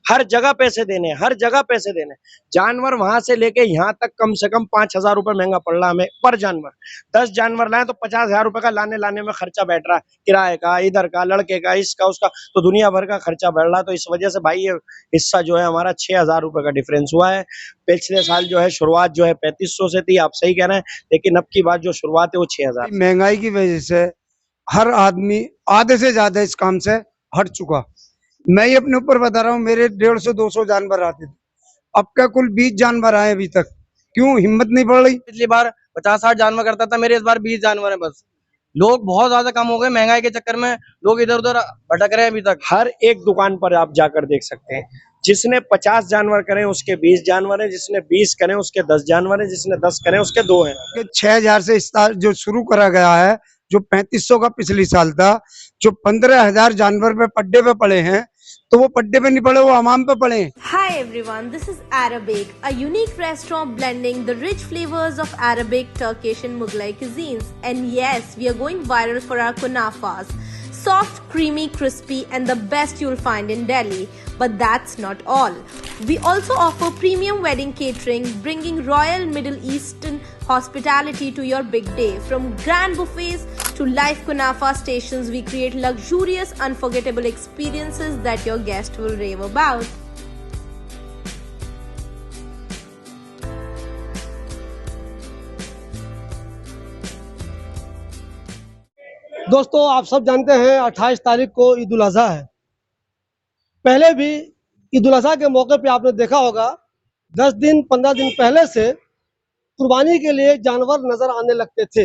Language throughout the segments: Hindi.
हर जगह पैसे देने, हर जगह पैसे देने। जानवर वहां से लेके यहाँ तक कम से कम 5,000 रुपए महंगा पड़ रहा है हमें पर जानवर। 10 जानवर लाए तो 50,000 रुपए का लाने लाने में खर्चा बैठ रहा है, किराए का, इधर का, लड़के का, इसका उसका, तो दुनिया भर का खर्चा बढ़ रहा है। तो इस वजह से भाई ये हिस्सा जो है हमारा 6,000 रुपए का डिफरेंस हुआ है। पिछले साल जो है शुरुआत जो है 3500 से थी, आप सही कह रहे हैं, लेकिन अब की बात जो शुरुआत है वो 6,000। महंगाई की वजह से हर आदमी आधे से ज्यादा इस काम से हट चुका। मैं ही अपने ऊपर बता रहा हूँ, मेरे 150-200 जानवर आते थे, अब क्या कुल 20 जानवर आए अभी तक। क्यों हिम्मत नहीं बढ़ रही? पिछली बार 50-60 जानवर करता था, मेरे इस बार 20 जानवर है बस। लोग बहुत ज्यादा कम हो गए, महंगाई के चक्कर में लोग इधर उधर भटक रहे हैं अभी तक। हर एक दुकान पर आप जाकर देख सकते हैं, जिसने 50 जानवर करें उसके 20 जानवर हैं, जिसने 20 करें उसके 10 जानवर हैं, जिसने 10 करें उसके 2 हैं। 6,000 से जो शुरू करा गया है, जो 3500 का पिछली साल था, जो 15,000 जानवर पे पड्डे पे पड़े हैं, तो वो पड्डे पे नहीं पड़े, वो हमाम पे पड़े। Hi everyone, this is Arabic, a unique restaurant blending the rich flavors of Arabic, Turkish and Mughlai cuisines. And yes, we are going viral for our kunafas. Soft, creamy, crispy and the best you'll find in Delhi. But that's not all. We also offer premium wedding catering, bringing royal Middle Eastern hospitality to your big day. From grand buffets to live kunafa stations, we create luxurious, unforgettable experiences that your guests will rave about. दोस्तों, आप सब जानते हैं 28 तारीख को ईद उल अज़हा है। पहले भी ईद उल अज़हा के मौके पे आपने देखा होगा 10 दिन 15 दिन पहले से कुर्बानी के लिए जानवर नज़र आने लगते थे।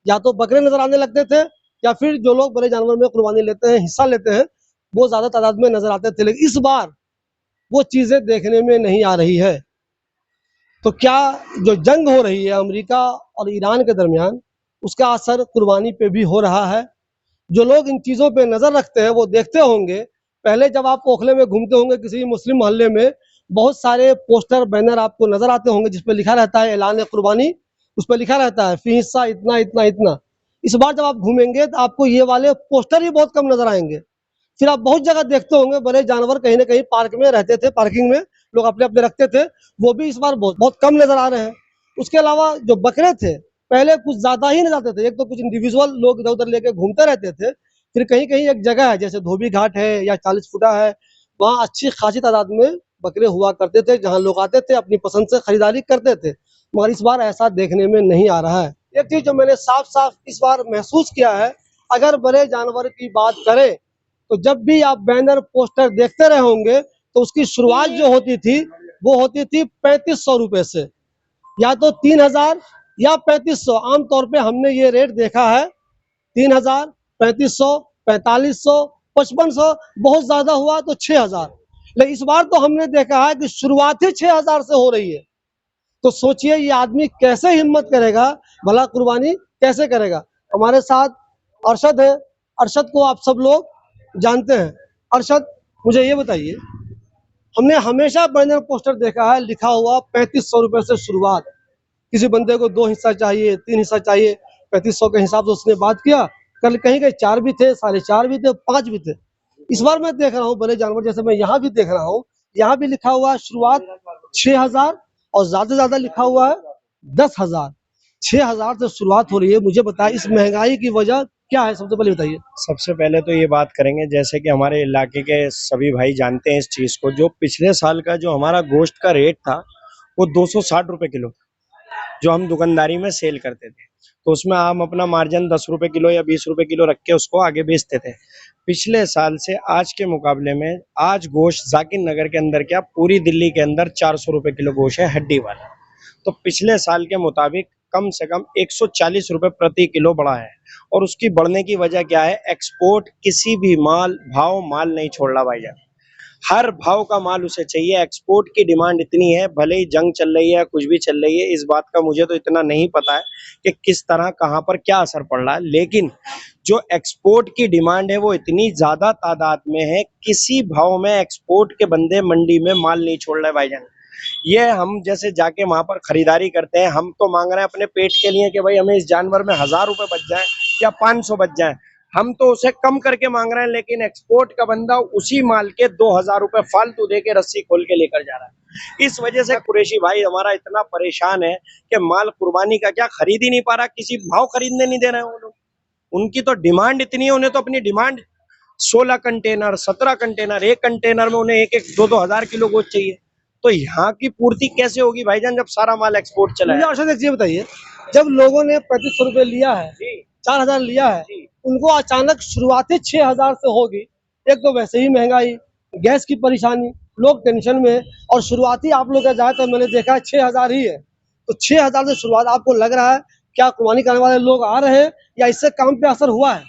या तो बकरे नज़र आने लगते थे या फिर जो लोग बड़े जानवर में कुर्बानी लेते हैं, हिस्सा लेते हैं, वो ज़्यादा तादाद में नज़र आते थे। लेकिन इस बार वो चीज़ें देखने में नहीं आ रही है। तो क्या जो जंग हो रही है अमेरिका और ईरान के दरमियान, उसका असर कुर्बानी पे भी हो रहा है? जो लोग इन चीज़ों पे नज़र रखते हैं वो देखते होंगे, पहले जब आप ओखले में घूमते होंगे किसी मुस्लिम मोहल्ले में, बहुत सारे पोस्टर बैनर आपको नज़र आते होंगे जिस पे लिखा रहता है ऐलान कुर्बानी, उस पर लिखा रहता है फी हिस्सा इतना इतना इतना। इस बार जब आप घूमेंगे तो आपको ये वाले पोस्टर ही बहुत कम नज़र आएंगे। फिर आप बहुत जगह देखते होंगे बड़े जानवर कहीं ना कहीं पार्क में रहते थे, पार्किंग में लोग अपने अपने रखते थे, वो भी इस बार बहुत बहुत कम नज़र आ रहे हैं। उसके अलावा जो बकरे थे पहले कुछ ज़्यादा ही नज़र आते थे। एक तो कुछ इंडिविजुअल लोग इधर उधर लेके घूमते रहते थे, फिर कहीं कहीं एक जगह है जैसे धोबी घाट है या 40 फुटा है, वहाँ अच्छी खासी तादाद में बकरे हुआ करते थे, जहाँ लोग आते थे अपनी पसंद से खरीदारी करते थे। मगर इस बार ऐसा देखने में नहीं आ रहा है। एक चीज़ जो मैंने साफ साफ इस बार महसूस किया है, अगर बड़े जानवर की बात करें तो जब भी आप बैनर पोस्टर देखते रहे होंगे तो उसकी शुरुआत जो होती थी वो होती थी 3500 रुपए से, या तो 3,000 या 3500। आमतौर पे हमने ये रेट देखा है 3,000, 3500, 4500, 5500, बहुत ज्यादा हुआ तो 6,000। लेकिन इस बार तो हमने देखा है कि शुरुआत ही 6,000 से हो रही है। तो सोचिए ये आदमी कैसे हिम्मत करेगा, भला कुर्बानी कैसे करेगा। हमारे साथ अरशद है, अरशद को आप सब लोग जानते हैं। अरशद, मुझे ये बताइए, हमने हमेशा बैनर पोस्टर देखा है लिखा हुआ 3500 रुपए से शुरुआत, किसी बंदे को 2 हिस्सा चाहिए, 3 हिस्सा चाहिए, 3500 के हिसाब से उसने बात किया। कल कहीं कहीं 4 भी थे, 4.5 भी थे, 5 भी थे। इस बार मैं देख रहा हूँ बड़े जानवर, जैसे मैं यहाँ भी देख रहा हूँ, यहाँ भी लिखा हुआ है शुरुआत 6,000 और ज्यादा से ज्यादा लिखा हुआ है 10,000। 6,000 से शुरुआत हो रही है। मुझे बताइए इस महंगाई की वजह क्या है, सबसे पहले बताइए। सबसे पहले तो ये बात करेंगे, जैसे कि हमारे इलाके के सभी भाई जानते हैं इस चीज़ को, जो पिछले साल का जो हमारा गोश्त का रेट था वो 260 रुपए किलो था, जो हम दुकानदारी में सेल करते थे। तो उसमें हम अपना मार्जिन 10 रुपए किलो या 20 रुपए किलो रख के उसको आगे बेचते थे। पिछले साल से आज के मुकाबले में आज गोश्त जाकिर नगर के अंदर क्या पूरी दिल्ली के अंदर 400 रुपए किलो गोश्त है हड्डी वाला। तो पिछले साल के मुताबिक कम से कम 140 रुपए प्रति किलो बढ़ा है। और उसकी बढ़ने की वजह क्या है, एक्सपोर्ट किसी भी माल नहीं छोड़ रहा भाईजान, हर भाव का माल उसे चाहिए। एक्सपोर्ट की डिमांड इतनी है, भले ही जंग चल रही है कुछ भी चल रही है, इस बात का मुझे तो इतना नहीं पता है कि किस तरह कहाँ पर क्या असर पड़ रहा है, लेकिन जो एक्सपोर्ट की डिमांड है वो इतनी ज्यादा तादाद में है, किसी भाव में एक्सपोर्ट के बंदे मंडी में माल नहीं छोड़ रहे भाईजान। ये हम जैसे जाके वहां पर खरीदारी करते हैं, हम तो मांग रहे हैं अपने पेट के लिए कि भाई हमें इस जानवर में 1,000 रुपए बच जाए या 500 बच जाए, हम तो उसे कम करके मांग रहे हैं, लेकिन एक्सपोर्ट का बंदा उसी माल के 2,000 रुपए फालतू दे के रस्सी खोल के लेकर जा रहा है। इस वजह से कुरैशी भाई हमारा इतना परेशान है कि माल कुर्बानी का क्या खरीद ही नहीं पा रहा, किसी भाव खरीदने नहीं दे रहे हैं वो लोग। उनकी तो डिमांड इतनी है, उन्हें तो अपनी डिमांड 16 कंटेनर 17 कंटेनर, एक कंटेनर में उन्हें एक 2-2 हजार किलो गोश्त चाहिए। तो यहाँ की पूर्ति कैसे होगी भाईजान जब सारा माल एक्सपोर्ट चला मुझे है? अर्शद एक चीज बताइए, जब लोगों ने 3500 रुपए लिया है, जी 4000 लिया है, जी उनको अचानक शुरुआती 6000 से होगी। एक तो वैसे ही महंगाई, गैस की परेशानी, लोग टेंशन में, और शुरुआती आप लोग का ज्यादातर मैंने देखा है 6000 ही है। तो 6000 से शुरुआत, आपको लग रहा है क्या कुर्बानी करने वाले लोग आ रहे हैं या इससे काम पे असर हुआ है?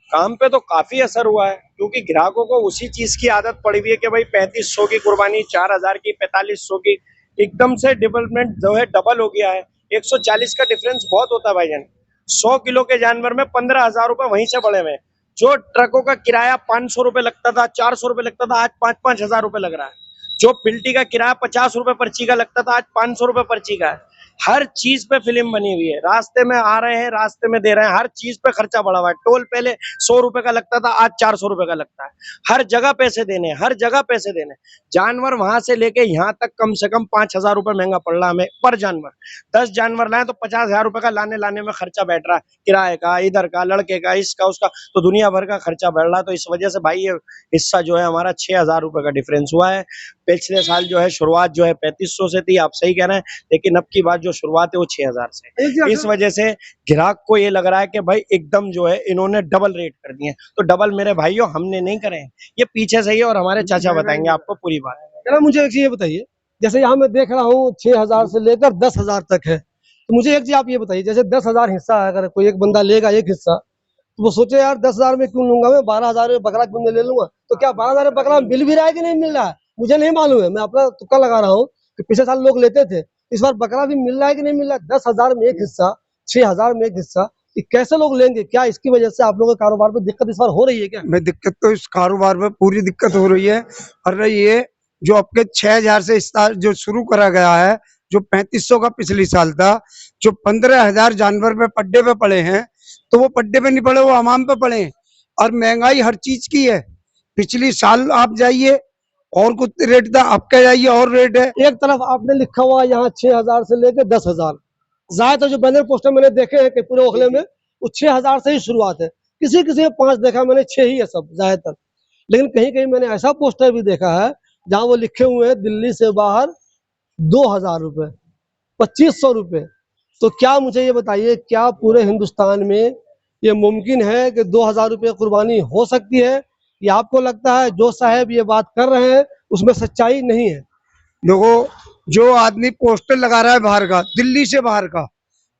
काम पे तो काफी असर हुआ है, क्योंकि ग्राहकों को उसी चीज की आदत पड़ी हुई है कि भाई 3500 की कुर्बानी 4000 की, 4500 की, एकदम से डेवलपमेंट जो है डबल हो गया है। 140 का डिफरेंस बहुत होता है भाईजान। 100 किलो के जानवर में 15,000 रुपए वहीं से बढ़े हुए हैं। जो ट्रकों का किराया 500 रुपए लगता था, 400 रुपए लगता था, आज 5-5 हजार रुपए लग रहा है। जो पिल्टी का किराया 50 रुपए पर्ची का लगता था, आज 500 रुपए पर्ची का है। हर चीज पे फिल्म बनी हुई है, रास्ते में आ रहे हैं, रास्ते में दे रहे हैं, हर चीज पे खर्चा बढ़ा हुआ है। टोल पहले 100 रुपए का लगता था, आज 400 रुपए का लगता है। हर जगह पैसे देने, हर जगह पैसे देने। जानवर वहां से लेके यहाँ तक कम से कम 5,000 रुपए महंगा पड़ रहा है हमें पर जानवर। 10 जानवर लाए तो 50,000 रुपए का लाने में खर्चा बैठ रहा है, किराए का, इधर का, लड़के का, इसका उसका, तो दुनिया भर का खर्चा बढ़ रहा है। तो इस वजह से भाई ये हिस्सा जो है हमारा 6,000 रुपए का डिफरेंस हुआ है। पिछले साल जो है शुरुआत जो है 3500 से थी, आप सही कह रहे हैं, लेकिन अब की बात जो शुरुआत है वो 6,000 से। इस वजह से ग्राहक को ये लग रहा है कि भाई एकदम जो है इन्होंने डबल रेट कर दिए। तो डबल मेरे भाइयों हमने नहीं करे हैं, ये पीछे से ही, और हमारे चाचा बताएंगे आपको पूरी बात। चलो मुझे एक चीज ये बताइए, जैसे यहाँ मैं देख रहा हूँ 6000 से लेकर 10,000 तक है, तो मुझे एक चीज आप ये बताइए, जैसे 10,000 हिस्सा है, अगर कोई एक बंदा लेगा एक हिस्सा, तो वो सोचे यार 10,000 में क्यों लूंगा, मैं 12,000 में बकरा क्यों नहीं ले लूंगा। तो क्या 12,000 में बकरा मिल भी रहा है कि नहीं मिल रहा है, मुझे नहीं मालूम है, मैं अपना तुक्का लगा रहा हूँ कि पिछले साल लोग लेते थे, इस बार बकरा भी मिल रहा है कि नहीं मिल रहा है। 10,000 में एक हिस्सा, 6,000 में एक हिस्सा, ये कैसे लोग लेंगे? क्या इसकी वजह से आप लोगों के कारोबार में दिक्कत इस बार हो रही है क्या? मैं दिक्कत तो इस कारोबार में पूरी दिक्कत हो रही है। और रही है जो आपके 6,000 से जो शुरू करा गया है, जो 3500 का पिछली साल था, जो 15,000 जानवर पे पड्डे पे पड़े हैं, तो वो पड्डे पे नहीं पड़े, वो हमाम पे पड़े हैं। और महंगाई हर चीज की है। पिछली साल आप जाइए और कुछ रेट था, अब क्या जाइए और रेट है। एक तरफ आपने लिखा हुआ है यहाँ 6,000 से लेकर 10,000, ज्यादातर जो बैनर पोस्टर मैंने देखे हैं कि पूरे ओखले में, वो 6,000 से ही शुरुआत है। किसी किसी में 5 देखा मैंने, 6 ही है सब ज्यादातर। लेकिन कहीं कहीं मैंने ऐसा पोस्टर भी देखा है जहाँ वो लिखे हुए हैं दिल्ली से बाहर 2,000 रुपए, 2,500 रुपए। तो क्या मुझे ये बताइए, क्या पूरे हिंदुस्तान में ये मुमकिन है कि 2,000 रुपये कुर्बानी हो सकती है, या आपको लगता है जो साहब ये बात कर रहे हैं उसमें सच्चाई नहीं है? देखो, जो आदमी पोस्टर लगा रहा है बाहर का, दिल्ली से बाहर का,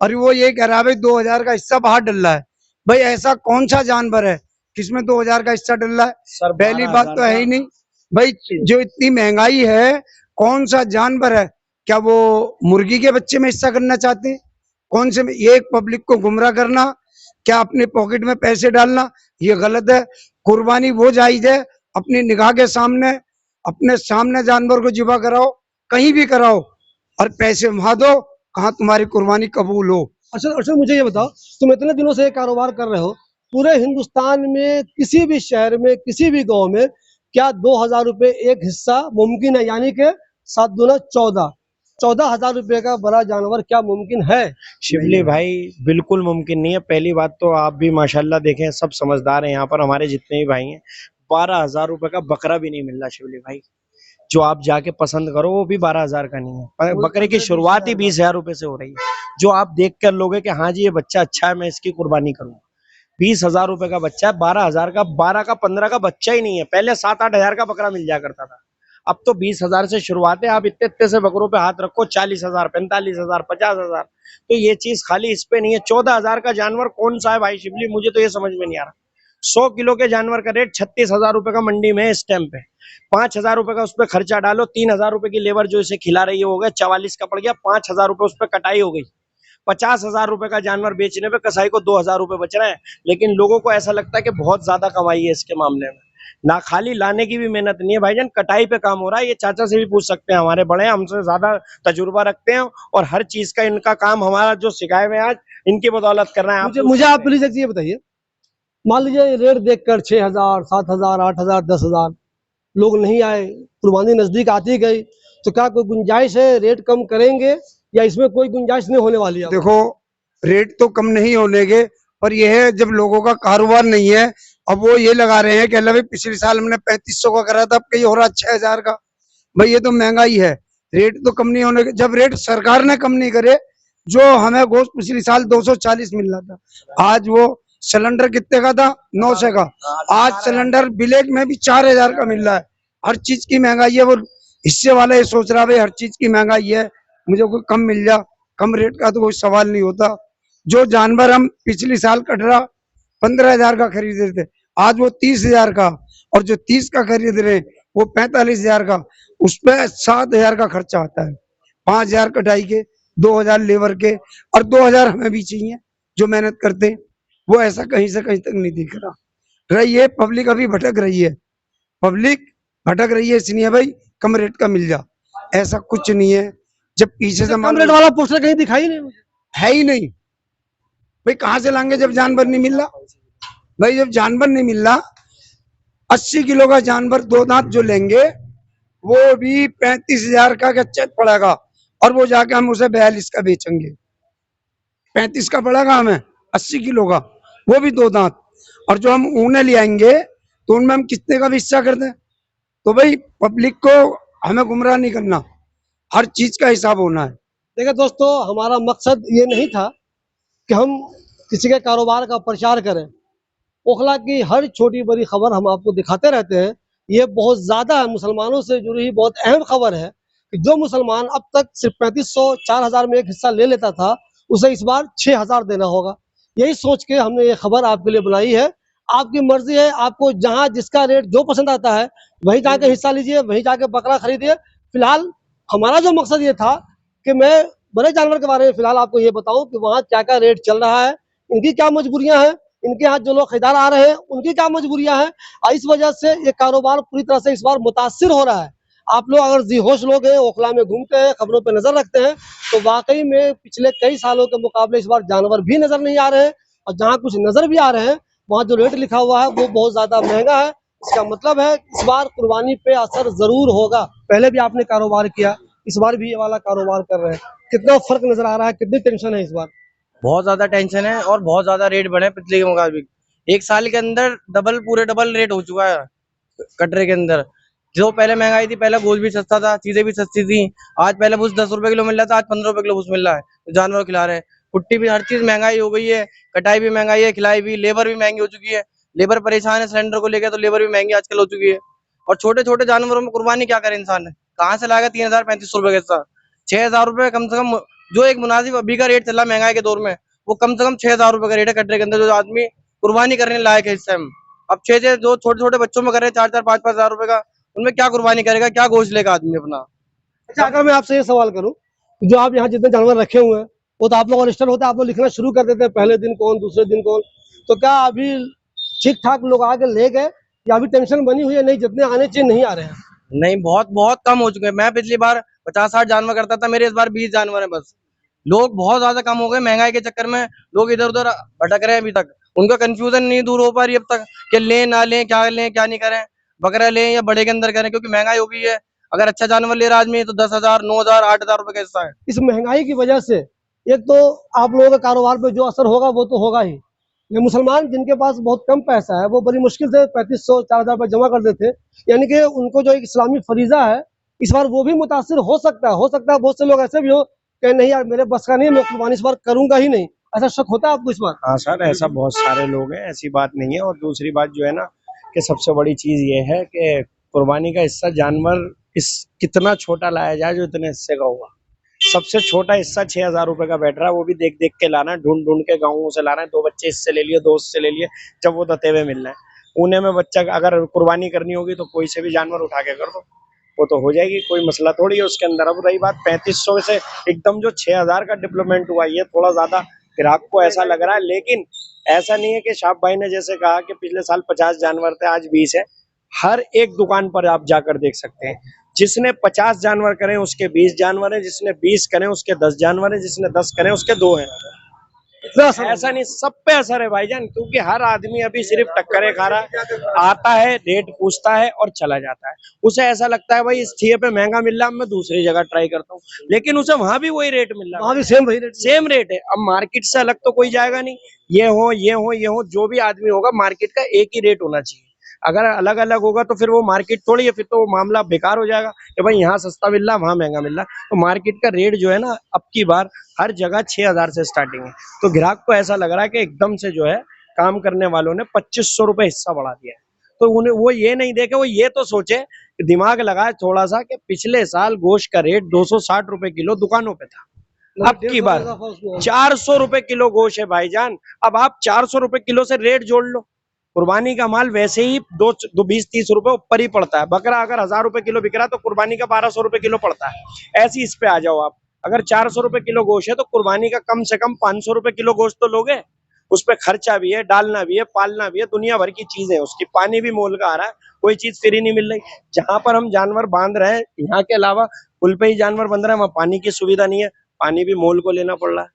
और वो ये कह रहा है भाई 2,000 का हिस्सा बाहर डल रहा है। भाई ऐसा कौन सा जानवर है किसमें 2,000 का हिस्सा डल रहा है? सर पहली बात तो है ही नहीं भाई। जो इतनी महंगाई है, कौन सा जानवर है? क्या वो मुर्गी के बच्चे में हिस्सा करना चाहते हैं? कौन से में? ये एक पब्लिक को गुमराह करना, क्या अपने पॉकेट में पैसे डालना, ये गलत है। कुर्बानी वो जायज है, अपनी निगाह के सामने, अपने सामने जानवर को जिबा कराओ, कहीं भी कराओ, और पैसे वहां दो कहाँ तुम्हारी कुर्बानी कबूल हो। अच्छा अच्छा, मुझे ये बताओ, तुम इतने दिनों से ये कारोबार कर रहे हो, पूरे हिंदुस्तान में किसी भी शहर में, किसी भी गांव में, क्या 2,000 रुपए एक हिस्सा मुमकिन है? यानी कि 7 दूना 14,000 रुपए का बड़ा जानवर क्या मुमकिन है? शिवली भाई बिल्कुल मुमकिन नहीं है। पहली बात तो आप भी माशाल्लाह देखें, सब समझदार हैं यहाँ पर, हमारे जितने भी भाई हैं। 12,000 रुपए का बकरा भी नहीं मिल रहा शिवली भाई। जो आप जाके पसंद करो वो भी 12,000 का नहीं है। बकरे की शुरुआत ही 20,000 रुपए से हो रही है। जो आप देख कर लोगे कि हाँ जी ये बच्चा अच्छा है, मैं इसकी कुर्बानी करूंगा। 20,000 रुपए का बच्चा है, 12,000 का, 12 का 15 का बच्चा ही नहीं है। पहले 7-8 हजार का बकरा मिल जाया करता था, अब तो 20,000 से शुरुआत है। आप इतने इतने से बकरों पे हाथ रखो, 40,000, 45,000, 50,000। तो ये चीज खाली इस पे नहीं है। 14,000 का जानवर कौन सा है भाई शिवली, मुझे तो ये समझ में नहीं आ रहा। 100 किलो के जानवर का रेट 36,000 रुपए का मंडी में है इस टाइम पे। 5,000 रुपए का उस पर खर्चा डालो, 3,000 रुपए की लेबर जो इसे खिला रही है हो गया 44 का पड़ गया, 5,000 रुपए उस पर कटाई हो गई। 50,000 रुपए का जानवर बेचने पे कसाई को 2,000 रुपए बच रहे हैं। लेकिन लोगों को ऐसा लगता है कि बहुत ज्यादा कमाई है इसके मामले में। ना खाली लाने की भी मेहनत नहीं है भाईजान, कटाई पे काम हो रहा है। ये चाचा से भी पूछ सकते हैं, हमारे बड़े हैं, हमसे ज्यादा तजुर्बा रखते हैं और हर चीज का इनका काम हमारा जो सिखाए हुए हैं आज इनकी बदौलत कर रहे हैं। मुझे मुझे आप प्लीज एक चीज बताइए, मान लीजिए रेट देखकर 6,000, 7,000, 8,000, 10,000 लोग नहीं आए, कुर्बानी नजदीक आती गई, तो क्या कोई गुंजाइश है रेट कम करेंगे या इसमें कोई गुंजाइश नहीं होने वाली है? देखो, रेट तो कम नहीं होने के, पर यह है जब लोगों का कारोबार नहीं है, अब वो ये लगा रहे हैं कि अल्लाह भाई पिछले साल हमने 3500 का करा था, अब कहीं हो रहा 6,000 का। भाई ये तो महंगाई है, रेट तो कम नहीं होने के। जब रेट सरकार ने कम नहीं करे, जो हमें गोश्त पिछले साल 240 मिल रहा था, आज वो सिलेंडर कितने का था? 900 का। आज सिलेंडर ब्लैक में भी 4,000 का मिल रहा है। हर चीज की महंगाई है। वो हिस्से वाला ये सोच रहा है भाई हर चीज की महंगाई है, मुझे कोई कम मिल जा, कम रेट का तो कोई सवाल नहीं होता। जो जानवर हम पिछले साल कटरा 15,000 का खरीद रहे थे, आज वो 30,000 का, और जो 30 का खरीद रहे हैं वो 45,000 का। उसमें 7,000 का खर्चा आता है, 5,000 कटाई के, 2,000 लेबर के, और 2,000 हमें भी चाहिए जो मेहनत करते हैं। वो ऐसा कहीं से कहीं तक नहीं दिख रही है। पब्लिक अभी भटक रही है, पब्लिक भटक रही है इसलिए भाई कम रेट का मिल जा, ऐसा कुछ नहीं है। जब पीछे से कम रेट वाला पोस्टर कहीं दिखाई नहीं मुझे। है ही नहीं भाई, कहाँ से लाएंगे जब जानवर नहीं मिल रहा? भाई जब जानवर नहीं मिल रहा, 80 किलो का जानवर 2 दांत जो लेंगे वो भी 35,000 का चेक पड़ेगा, और वो जाके हम उसे 42 का बेचेंगे। 35 का पड़ेगा हमें 80 किलो का, वो भी 2 दांत। और जो हम ऊने ले आएंगे तो उनमें हम कितने का भी हिस्सा कर दें? तो भाई पब्लिक को हमें गुमराह नहीं करना, हर चीज का हिसाब होना है। देखिए दोस्तों, हमारा मकसद ये नहीं था कि हम किसी के कारोबार का प्रचार करें। ओखला की हर छोटी बड़ी खबर हम आपको दिखाते रहते हैं। ये बहुत ज़्यादा मुसलमानों से जुड़ी हुई बहुत अहम खबर है कि जो मुसलमान अब तक सिर्फ 3500, 4,000 में एक हिस्सा ले लेता था, उसे इस बार 6,000 देना होगा। यही सोच के हमने ये खबर आपके लिए बनाई है। आपकी मर्जी है, आपको जहाँ जिसका रेट जो पसंद आता है वहीं जाके हिस्सा लीजिए, वहीं जाके बकरा खरीदिए। फिलहाल हमारा जो मकसद ये था कि मैं बड़े जानवर के बारे में फिलहाल आपको ये बताऊं कि वहाँ क्या क्या रेट चल रहा है, इनकी क्या मजबूरियां हैं, इनके यहाँ जो लोग खरीदार आ रहे हैं उनकी क्या मजबूरियां हैं। इस वजह से ये कारोबार पूरी तरह से इस बार मुतासिर हो रहा है। आप लोग अगर जी होश लोग हैं, ओखला में घूमते हैं, खबरों पर नजर रखते हैं, तो वाकई में पिछले कई सालों के मुकाबले इस बार जानवर भी नजर नहीं आ रहे हैं, और जहाँ कुछ नजर भी आ रहे हैं वहाँ जो रेट लिखा हुआ है वो बहुत ज्यादा महंगा है। इसका मतलब है इस बार कुर्बानी पे असर जरूर होगा। पहले भी आपने कारोबार किया, इस बार भी ये वाला कारोबार कर रहे हैं, कितना फर्क नजर आ रहा है, कितनी टेंशन है इस बार? बहुत ज्यादा टेंशन है और बहुत ज्यादा रेट बढ़े पिछले के मुताबिक। एक साल के अंदर पूरे डबल रेट हो चुका है कटरे के अंदर। जो पहले महंगाई थी, पहले गोश्त भी सस्ता था, चीजें भी सस्ती थी। आज पहले भूस 10 रुपए किलो मिल रहा था, आज 15 रुपए किलो भूस मिल रहा है, तो जानवर खिला रहे हैं। कुट्टी भी, हर चीज महंगाई हो गई है, कटाई भी महंगाई है, खिलाई भी, लेबर भी महंगी हो चुकी है। लेबर परेशान है सिलेंडर को लेकर, तो लेबर भी महंगी आजकल हो चुकी है। और छोटे छोटे जानवरों में कुर्बानी क्या करे इंसान, कहाँ से लाएगा 3,000 3500 रुपए के साथ? 6,000 रुपए कम से कम, जो एक मुनासिब अभी का रेट चला महंगाई के दौर में, वो कम से कम 6,000 रुपए का रेट है कटरे के अंदर, जो आदमी कुर्बानी करने लायक है इस टाइम। अब 6 जो छोटे छोटे बच्चों में कर रहे हैं 4-4 5-5 हजार रुपए का, उनमें क्या कुर्बानी करेगा, क्या गोश्त लेगा आदमी अपना? अच्छा, अगर मैं आपसे ये सवाल करूं, जो आप यहाँ जितने जानवर रखे हुए हैं वो तो आप लोग रजिस्टर होता है, आप लोग लिखना शुरू कर देते हैं, पहले दिन कौन, दूसरे दिन कौन, तो क्या अभी ठीक ठाक लोग आके ले गए या अभी टेंशन बनी हुई है, नहीं जितने आने चाहिए नहीं आ रहे हैं? नहीं, बहुत बहुत कम हो चुके हैं। मैं पिछली बार 50-60 जानवर करता था, मेरे इस बार 20 जानवर है बस। लोग बहुत ज्यादा कम हो गए, महंगाई के चक्कर में लोग इधर उधर भटक रहे हैं अभी तक। उनका कंफ्यूजन नहीं दूर हो पा रही अब तक कि लें ना लें, क्या नहीं करें, बकरा लें या बड़े के अंदर करें, क्योंकि महंगाई हो गई है। अगर अच्छा जानवर ले रहा आदमी तो 10,000, 9,000, 8,000 रुपए का हिस्सा है। इस महंगाई की वजह से एक तो आप लोगों के कारोबार पे जो असर होगा वो तो होगा ही। ये मुसलमान जिनके पास बहुत कम पैसा है वो बड़ी मुश्किल से 3500, 4,000 रुपये जमा कर देते, यानी कि उनको जो एक इस्लामी फरीजा है इस बार वो भी मुतासिर हो सकता है। बहुत से लोग ऐसे भी हो कि नहीं यार मेरे बस का नहीं है, मैं कुर्बानी इस बार करूंगा ही नहीं, ऐसा शक होता है आपको इस बार? हाँ सर, ऐसा बहुत सारे लोग हैं, ऐसी बात नहीं है। और दूसरी बात जो है ना कि सबसे बड़ी चीज ये है कि कुर्बानी का हिस्सा जानवर इस कितना छोटा लाया जाए जो इतने हिस्से का हुआ। सबसे छोटा हिस्सा 6,000 रुपए का बैठ रहा है, वो भी देख देख के लाना है, ढूंढ ढूंढ के गाँवों से लाना है। 2 बच्चे इससे ले लिए, 2 उससे ले लिए, जब वो दते हुए मिल रहे हैं। ऊने में बच्चा अगर कुर्बानी करनी होगी तो कोई से भी जानवर उठा के कर दो, वो तो हो जाएगी, कोई मसला थोड़ी है उसके अंदर। अब रही बात 3500 से एकदम जो 6000 का डेवलपमेंट हुआ, ये थोड़ा ज्यादा ग्राहक को ऐसा लग रहा है। लेकिन ऐसा नहीं है कि शाह भाई ने जैसे कहा कि पिछले साल 50 जानवर थे, आज 20 है। हर एक दुकान पर आप जाकर देख सकते हैं, जिसने 50 जानवर करें उसके 20 जानवर हैं, जिसने 20 करें उसके 10 जानवर हैं, जिसने 10 करें उसके 2 हैं। इतना असर ऐसा नहीं, सब पे असर है भाईजान, क्योंकि हर आदमी अभी सिर्फ टक्करे खा रहा है, आता है, रेट पूछता है और चला जाता है। उसे ऐसा लगता है भाई इस ठिये पे महंगा मिल रहा है, मैं दूसरी जगह ट्राई करता हूँ, लेकिन उसे वहां भी वही रेट मिल रहा है, वहाँ भी सेम वही रेट। सेम रेट है। अब मार्केट से अलग तो कोई जाएगा नहीं, ये हो ये हो ये हो, जो भी आदमी होगा मार्केट का एक ही रेट होना चाहिए। अगर अलग अलग होगा तो फिर वो मार्केट थोड़ी है, फिर तो वो मामला बेकार हो जाएगा कि भाई यहाँ सस्ता मिल रहा है वहां महंगा मिल रहा है। तो मार्केट का रेट जो है ना, अब की बार हर जगह 6000 से स्टार्टिंग है। तो ग्राहक को ऐसा लग रहा है कि एकदम से जो है काम करने वालों ने 2500 रुपए हिस्सा बढ़ा दिया है। तो उन्हें वो ये नहीं देखे, वो ये तो सोचे, दिमाग लगाए थोड़ा सा कि पिछले साल गोश्त का रेट 260 रुपए किलो दुकानों पे था, अब की बार 400 रुपए किलो गोश्त है भाईजान। अब आप 400 रुपए किलो से रेट जोड़ लो, कुर्बानी का माल वैसे ही 20-30 रुपए ऊपर ही पड़ता है। बकरा अगर 1000 रुपए किलो बिक रहा है तो कुर्बानी का 1200 रुपए किलो पड़ता है। ऐसी इस पे आ जाओ आप, अगर 400 रुपए किलो गोश्त है तो कुर्बानी का कम से कम 500 रुपए किलो गोश्त तो लोगे। उस पे खर्चा भी है, डालना भी है, पालना भी है, दुनिया भर की चीजें, उसकी पानी भी मोल का आ रहा है, कोई चीज फ्री नहीं मिल रही। जहां पर हम जानवर बांध रहे हैं, यहाँ के अलावा पुल पे ही जानवर बंध रहे हैं, वहां पानी की सुविधा नहीं है, पानी भी मोल को लेना पड़ रहा है।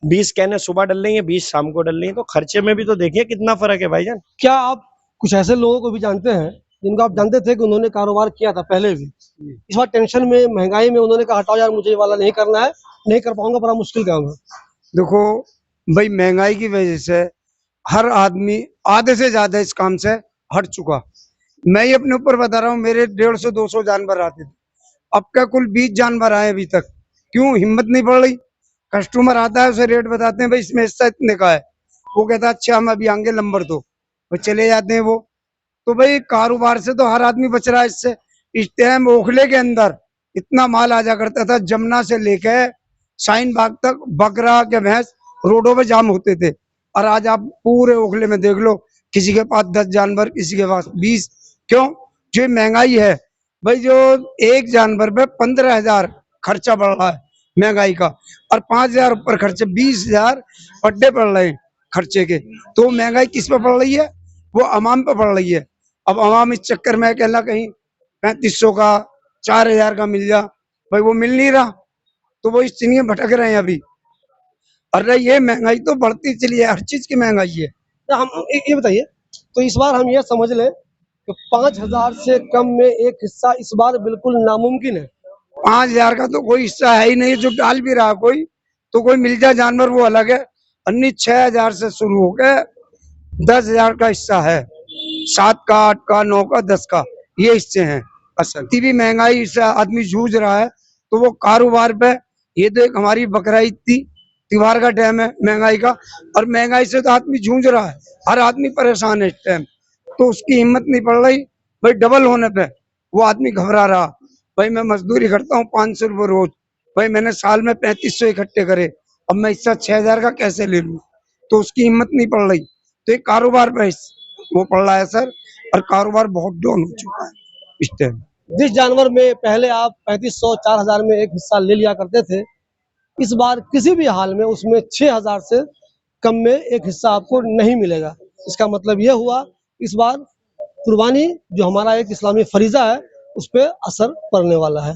20 कहने सुबह डल रही है, 20 शाम को डल रही है, तो खर्चे में भी तो देखिए कितना फर्क है भाईजान। क्या आप कुछ ऐसे लोगों को भी जानते हैं जिनको आप जानते थे कि उन्होंने कारोबार किया था पहले भी, इस बार टेंशन में, महंगाई में उन्होंने कहा हटाओ यार, मुझे ये वाला नहीं करना है, नहीं कर पाऊंगा, बड़ा मुश्किल काम है। देखो भाई, महंगाई की वजह से हर आदमी आधे से ज्यादा इस काम से हट चुका। मैं ही अपने ऊपर बता रहा हूँ, मेरे 150-200 जानवर आते थे, अब क्या कुल 20 जानवर आए अभी तक। क्यों? हिम्मत नहीं पड़ रही। कस्टमर आता है, उसे रेट बताते हैं, भाई इसमें हिस्सा इतने का है, वो कहता है अच्छा हम अभी आएंगे नंबर दो, वो चले जाते हैं वो। तो भाई कारोबार से तो हर आदमी बच रहा है इससे। इस टाइम ओखले के अंदर इतना माल आ जा करता था, जमुना से लेके शाहीन बाग तक बकरा के भैंस रोडों पे जाम होते थे। और आज आप पूरे ओखले में देख लो, किसी के पास 10 जानवर, किसी के पास 20। क्यों? जो महंगाई है भाई, जो एक जानवर पे 15,000 खर्चा बढ़ रहा है महंगाई का, और 5,000 ऊपर खर्चे, 20,000 पड्डे पड़ रहे हैं खर्चे के। तो महंगाई किस पे पड़ रही है? वो अवाम पे पड़ रही है। अब अवाम इस चक्कर में कहला कहीं 3500 का, 4,000 का मिल जा, भाई वो मिल नहीं रहा, तो वो इस चीज में भटक रहे हैं अभी। अरे ये महंगाई तो बढ़ती चली है, हर चीज की महंगाई है। तो हम ये बताइए, तो इस बार हम ये समझ लें कि 5,000 से कम में एक हिस्सा इस बार बिल्कुल नामुमकिन है। 5,000 का तो कोई हिस्सा है ही नहीं, जो डाल भी रहा कोई, तो कोई मिल जाए जानवर वो अलग है। अन्य 6,000 से शुरू होकर 10,000 का हिस्सा है, 7 का, 8 का, 9 का, 10 का, ये हिस्से हैं असल। इतनी भी महंगाई से आदमी जूझ रहा है, तो वो कारोबार पे, ये तो एक हमारी बकरा ईद थी, त्योहार का टाइम है महंगाई का, और महंगाई से तो आदमी जूझ रहा है, हर आदमी परेशान है इस टाइम। तो उसकी हिम्मत नहीं पड़ रही भाई, डबल होने पे वो आदमी घबरा रहा। भाई मैं मजदूरी करता हूँ 500 रुपये रोज, भाई मैंने साल में 3500 इकट्ठे करे, अब मैं हिस्सा 6,000 का कैसे ले लूँ? तो उसकी हिम्मत नहीं पड़ रही। तो एक कारोबार पे वो पड़ रहा है सर, और कारोबार बहुत डाउन हो चुका है इस टाइम। जिस जानवर में पहले आप 3,500-4,000 में एक हिस्सा ले लिया करते थे, इस बार किसी भी हाल में उसमें 6,000 से कम में एक हिस्सा आपको नहीं मिलेगा। इसका मतलब यह हुआ, इस बार कुर्बानी जो हमारा एक इस्लामी फरीजा है, उस पर असर पड़ने वाला है।